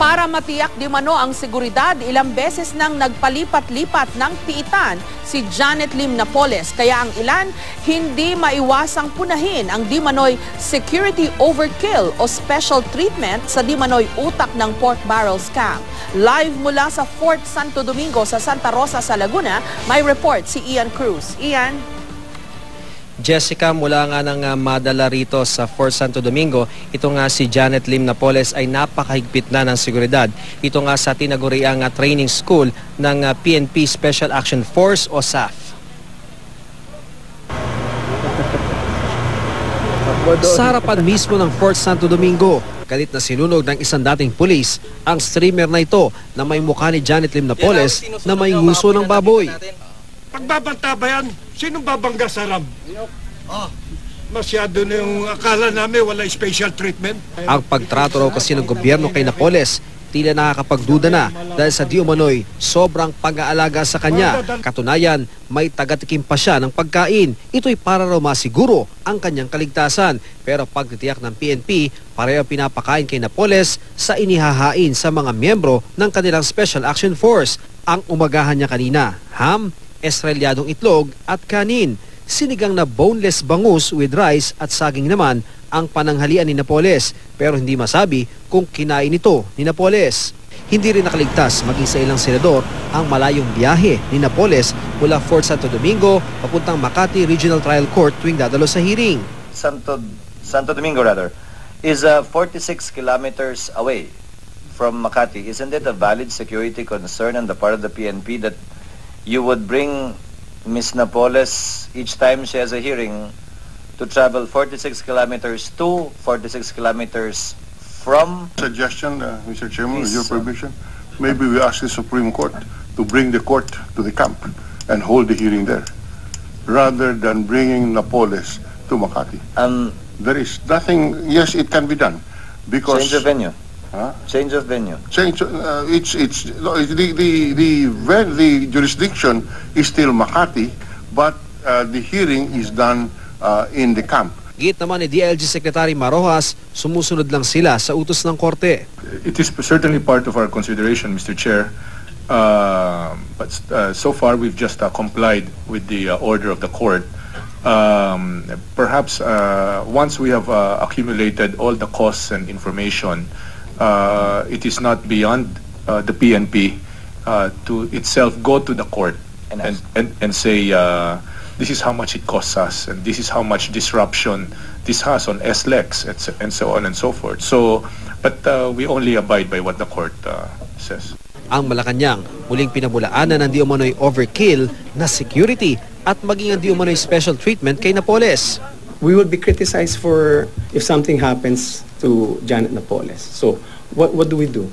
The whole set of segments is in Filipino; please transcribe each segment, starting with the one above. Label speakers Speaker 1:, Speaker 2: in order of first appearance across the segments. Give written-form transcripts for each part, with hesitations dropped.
Speaker 1: Para matiyak di mano ang seguridad, ilang beses nang nagpalipat-lipat ng piitan si Janet Lim Napoles. Kaya ang ilan hindi maiwasang punahin ang di manoy security overkill o special treatment sa di manoy utak ng pork barrel scam. Live mula sa Fort Santo Domingo sa Santa Rosa sa Laguna, may report si Ian Cruz. Ian?
Speaker 2: Jessica, mula nga nang madala rito sa Fort Santo Domingo, ito nga si Janet Lim Napoles ay napakahigpit na ng seguridad. Ito nga sa tinaguriang training school ng PNP Special Action Force o SAF. Sa harapan mismo ng Fort Santo Domingo, galit na sinunog ng isang dating pulis ang streamer na ito na may mukha ni Janet Lim Napoles na may nguso ng baboy.
Speaker 3: Pagbabanta ba yan? Sinong babangga sa RAM? Masyado na yung akala namin wala special treatment.
Speaker 2: Ang pagtrato raw kasi ng gobyerno kay Napoles, tila nakakapagduda na dahil sa di umano'y sobrang pag-aalaga sa kanya. Katunayan, may tagatikim pa siya ng pagkain. Ito'y para raw masiguro ang kanyang kaligtasan. Pero pagtitiyak ng PNP, pareho pinapakain kay Napoles sa inihahain sa mga miyembro ng kanilang Special Action Force. Ang umagahan niya kanina, ham, estrelyadong itlog at kanin. Sinigang na boneless bangus with rice at saging naman ang pananghalian ni Napoles, pero hindi masabi kung kinain ito ni Napoles. Hindi rin nakaligtas maging sa ilang senador ang malayong biyahe ni Napoles mula Fort Santo Domingo papuntang Makati Regional Trial Court tuwing dadalo sa hearing.
Speaker 4: Santo Domingo is 46 kilometers away from Makati. Isn't it a valid security concern on the part of the PNP that you would bring Ms. Napoles each time she has a hearing to travel 46 kilometers to 46 kilometers from?
Speaker 5: Suggestion, Mr. Chairman, with your permission, maybe we ask the Supreme Court to bring the court to the camp and hold the hearing there, rather than bringing Napoles to Makati. There is nothing. Yes, it can be done because
Speaker 4: change of venue.
Speaker 5: Huh?
Speaker 4: Change of venue.
Speaker 5: Change. The jurisdiction is still Makati, but the hearing is done in the camp.
Speaker 2: Git naman ni DILG Secretary Marojas, sumusunod lang sila sa utos ng korte.
Speaker 6: It is certainly part of our consideration, Mr. Chair. But so far we've just complied with the order of the court. Perhaps once we have accumulated all the costs and information, it is not beyond the PNP to itself go to the court and say this is how much it costs us and this is how much disruption this has on SLEX and so on and so forth. So, but we only abide by what the court says.
Speaker 2: Ang Malacanang muling pinabulaanan ng di umano'y overkill na security at maging ang di umano'y special treatment kay Napoles.
Speaker 7: We would be criticized for if something happens to Janet Napoles. So what do?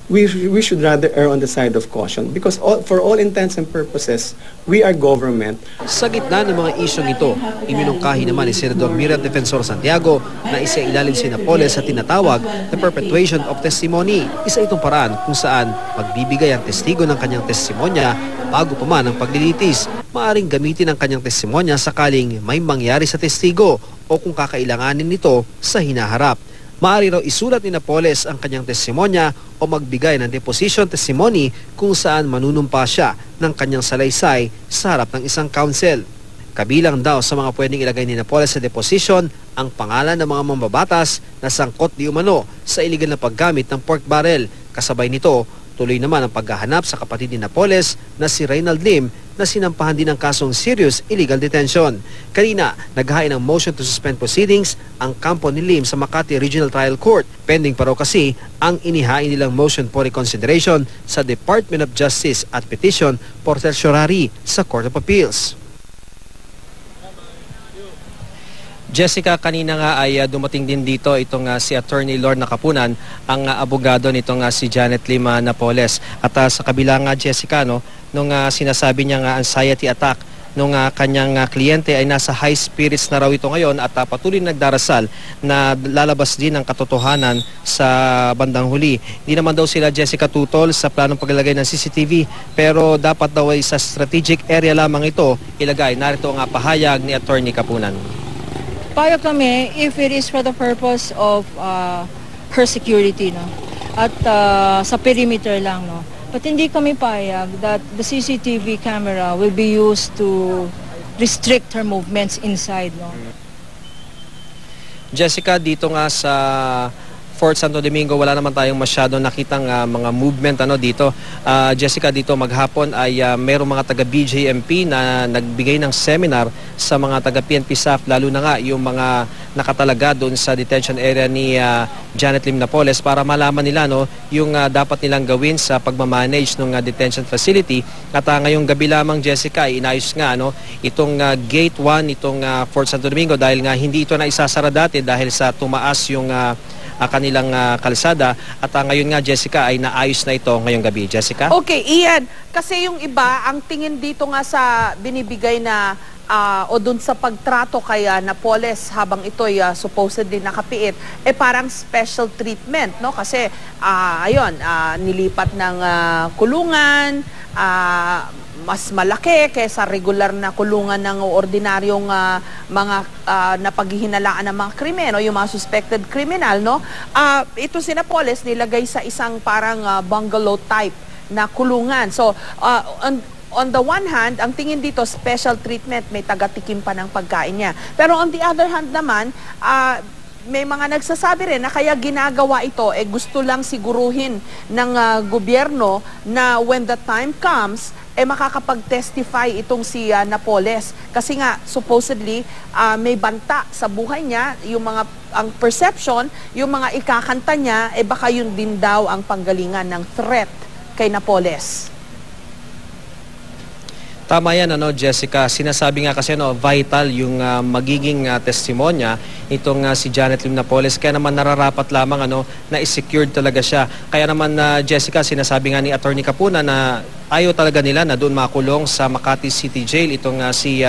Speaker 7: We should rather err on the side of caution because for all intents and purposes, we are government.
Speaker 2: Sa gitna ng mga isyong ito, iminungkahi naman ni Senador Miriam Defensor Santiago na isailalim si Napoles sa tinatawag na perpetuation of testimony. Isa itong paraan kung saan magbibigay ang testigo ng kanyang testimonya bago pa man ang paglilitis. Maaring gamitin ang kanyang testimonya sakaling may mangyari sa testigo o kung kakailanganin nito sa hinaharap. Maaari raw isulat ni Napoles ang kanyang testimonya o magbigay ng deposition testimony kung saan manunumpa siya ng kanyang salaysay sa harap ng isang counsel. Kabilang daw sa mga pwedeng ilagay ni Napoles sa deposition ang pangalan ng mga mambabatas na sangkot di umano sa iligal na paggamit ng pork barrel. Kasabay nito, tuloy naman ang paghahanap sa kapatid ni Napoles na si Reynald Lim na sinampahan din ng kasong serious illegal detention. Kanina, naghain ng motion to suspend proceedings ang kampo ni Lim sa Makati Regional Trial Court. Pending pa raw kasi ang inihain nilang motion for reconsideration sa Department of Justice at petition for certiorari sa Court of Appeals. Jessica, kanina nga ay dumating din dito itong si Attorney Lorna Kapunan, ang abogado nitong si Janet Lim Napoles. At sa kabila nga, Jessica, nung sinasabi niya nga anxiety attack nung kanyang kliyente ay nasa high spirits na raw ito ngayon at patuloy nagdarasal na lalabas din ang katotohanan sa bandang huli. Hindi naman daw sila, Jessica, tutol sa planong paglalagay ng CCTV pero dapat daw ay sa strategic area lamang ito ilagay. Narito ang pahayag ni Attorney Kapunan.
Speaker 8: Payo kami if it is for the purpose of her security, no? at sa perimeter lang, no. But hindi kami payag that the CCTV camera will be used to restrict her movements inside, no.
Speaker 2: Jessica, dito nga sa Fort Santo Domingo, wala naman tayong masyado nakitang mga movement dito. Jessica, dito maghapon ay mayroong mga taga-BJMP na nagbigay ng seminar sa mga taga-PNP staff, lalo na nga yung mga nakatalaga doon sa detention area ni Janet Lim Napoles para malaman nila yung dapat nilang gawin sa pagmamanage ng detention facility. At ngayong gabi lamang, Jessica, ay inayos nga itong Gate 1 itong Fort Santo Domingo dahil nga hindi ito na isasara dati dahil sa tumaas yung kanilang kalsada at ngayon nga, Jessica, ay naayos na ito ngayong gabi. Jessica?
Speaker 1: Okay, Ian, kasi yung iba, ang tingin dito nga sa binibigay na o dun sa pagtrato kay Napoles habang ito'y supposedly nakapiit, parang special treatment, no? Kasi, ayun, nilipat ng kulungan, mas malaki kaysa regular na kulungan ng ordinaryong mga napaghihinalaan ng mga krimen o yung mga suspected criminal, no? Ito si Napoles nilagay sa isang parang bungalow type na kulungan. So, on the one hand, ang tingin dito, special treatment, may taga-tikim pa ng pagkain niya. Pero on the other hand naman, may mga nagsasabi rin na kaya ginagawa ito, gusto lang siguruhin ng gobyerno na when the time comes, makakapag-testify itong si Napoles. Kasi nga, supposedly, may banta sa buhay niya, ang perception, yung mga ikakanta niya, baka yun din daw ang panggalingan ng threat kay Napoles.
Speaker 2: Tama yan, Jessica. Sinasabi nga kasi vital yung magiging testimonya nitong si Janet Lim Napoles. Kaya naman nararapat lamang na i-secured talaga siya. Kaya naman, Jessica, sinasabi nga ni Attorney Capuna na ayaw talaga nila na doon makulong sa Makati City Jail itong si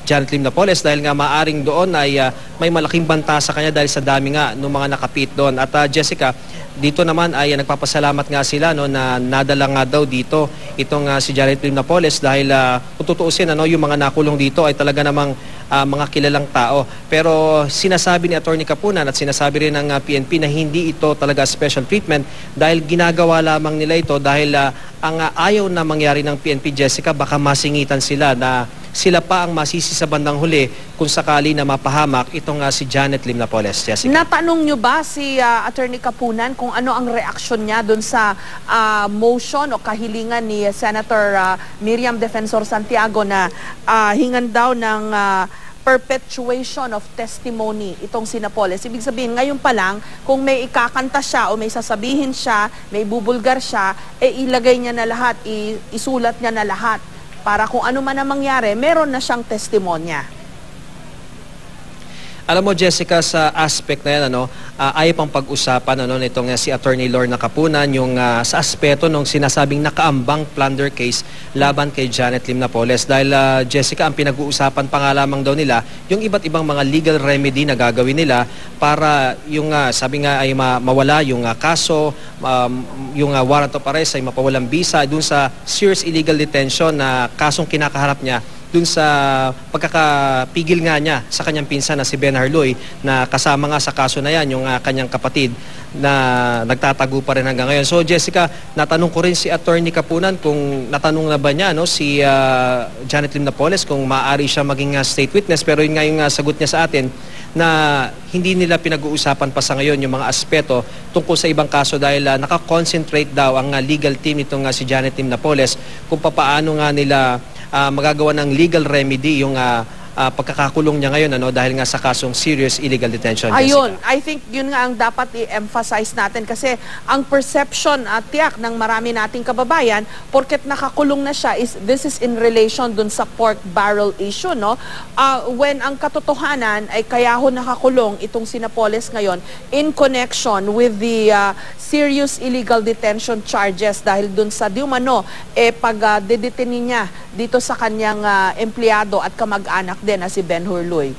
Speaker 2: Janet Lim Napoles dahil nga maaring doon ay may malaking banta sa kanya dahil sa dami nga ng mga nakapit doon. At Jessica, dito naman ay nagpapasalamat nga sila na nadala nga daw dito itong si Janet Lim Napoles dahil kung tutuusin yung mga nakulong dito ay talaga namang mga kilalang tao. Pero sinasabi ni Attorney Capunan at sinasabi rin ng PNP na hindi ito talaga special treatment dahil ginagawa lamang nila ito dahil ang ayaw na mangyari ng PNP, Jessica, baka masingitan sila na sila pa ang masisi sa bandang huli kung sakali na mapahamak itong si Janet Lim Napoles. Jessica?
Speaker 1: Natanong nyo ba si Attorney Capunan kung ano ang reaksyon niya dun sa motion o kahilingan ni Senator Miriam Defensor Santiago na hingan daw ng perpetuation of testimony itong si Napoles? Ibig sabihin, ngayon pa lang, kung may ikakanta siya o may sasabihin siya, may bubulgar siya, ilagay niya na lahat, isulat niya na lahat para kung ano man ang mangyari, meron na siyang testimonya.
Speaker 2: Alam mo, Jessica, sa aspect na yan, ayaw pang pag-usapan nitong si Attorney Lorna Capunan yung sa aspeto ng sinasabing nakaambang plunder case laban kay Janet Lim Napoles. Dahil, Jessica, ang pinag-uusapan pa nga lamang daw nila yung iba't ibang mga legal remedy na gagawin nila para yung, sabi nga, ay mawala yung kaso, yung warrant of arrest ay mapawalang bisa dun sa serious illegal detention na kasong kinakaharap niya dun sa pagkakapigil nga niya sa kanyang pinsan na si Ben Harloy na kasama nga sa kaso na yan yung kanyang kapatid na nagtatago pa rin hanggang ngayon. So Jessica, natanong ko rin si Attorney Capunan kung natanong na ba niya si Janet Lim Napoles kung maaari siya maging state witness, pero yun nga yung sagot niya sa atin na hindi nila pinag-uusapan pa sa ngayon yung mga aspeto tungkol sa ibang kaso dahil nakakonsentrate daw ang legal team nitong si Janet Lim Napoles kung paano nga nila magagawa ng legal remedy yung pagkakakulong niya ngayon dahil nga sa kasong serious illegal detention.
Speaker 1: Ayun, Jessica. I think yun nga ang dapat i-emphasize natin kasi ang perception at tiyak ng marami nating kababayan porket nakakulong na siya this is in relation dun sa pork barrel issue, no? When ang katotohanan ay kaya ho nakakulong itong si Napoles ngayon in connection with the serious illegal detention charges dahil dun sa diumano pag dedetinin niya dito sa kanyang empleyado at kamag-anak din na si Ben Harloy.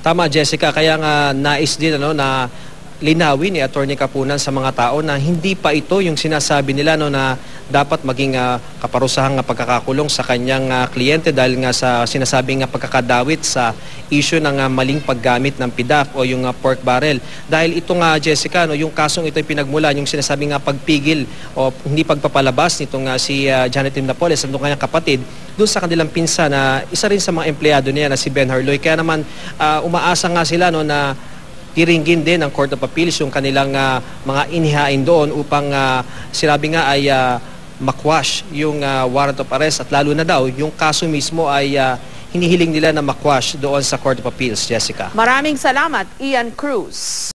Speaker 2: Tama, Jessica, kaya nga nais din na linawin ni Attorney Capunan sa mga tao na hindi pa ito yung sinasabi nila na dapat maging kaparusahang pagkakakulong sa kanyang kliyente dahil nga sa sinasabing pagkakadawit sa issue ng maling paggamit ng PDAF o yung pork barrel. Dahil ito nga, Jessica, no, yung kasong ito ay pinagmulan, yung sinasabing pagpigil o hindi pagpapalabas nitong si Janet Lim Napoles at ng kanyang kapatid doon sa kanilang pinsa na isa rin sa mga empleyado niya na si Ben Harloy. Kaya naman umaasa nga sila no, na tiringgin din ng Court of Appeals yung kanilang mga inihain doon upang sinabi nga ay makwash yung warrant of arrest at lalo na daw yung kaso mismo ay hinihiling nila na makwash doon sa Court of Appeals, Jessica.
Speaker 1: Maraming salamat, Ian Cruz.